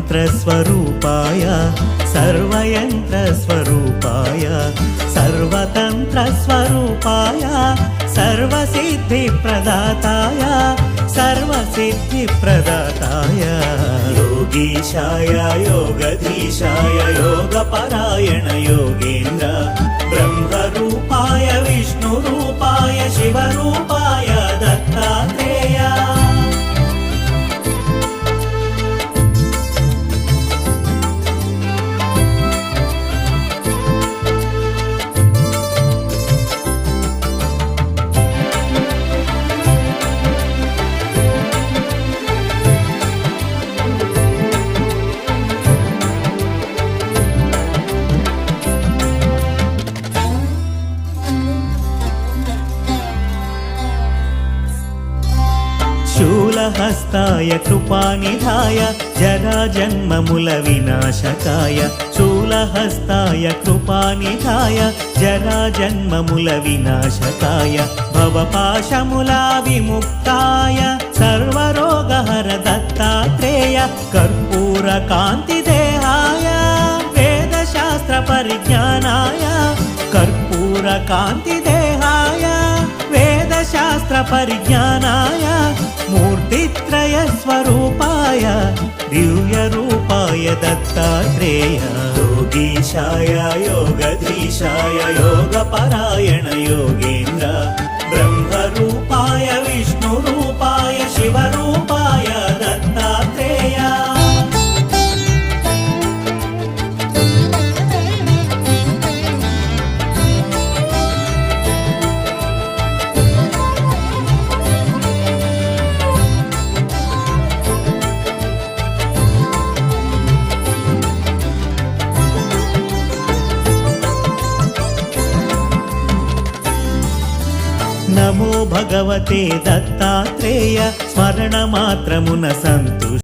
सर्वमन्त्रस्वरूपाय सर्वयन्त्रस्वरूपाय सर्वतन्त्रस्वरूपाय सर्वसिद्धिप्रदाताय सर्वसिद्धिप्रदाताय योगीशाय योगधीशाय योगपरायण योगेन्द्र ब्रह्मरूपाय विष्णुरूपाय शिवरूपाय दत्तात्रेय शूलहस्ताय कृपानिधाय जराजन्ममुल विनाशकाय शूलहस्ताय कृपानिधाय जराजन्ममुल विनाशकाय भवपाशमुला विमुक्ताय सर्वरोगहर दत्तात्रेय कर्पूरकान्तिदेहाय वेदशास्त्रपरिज्ञानाय कर्पूरकान्तिदेहाय वेदशास्त्रपरिज्ञानाय मूर्तित्रयस्वरूपाय दिव्यरूपाय दत्तात्रेय योगीशाय योगधीशाय योगपरायण योगेन्द्र ब्रह्मरूपाय विष्णुरूपाय शिवरूपाय दत्तात्रेय नमो भगवते दत्तात्रेय स्मरणमात्रमुन सन्तुष्ट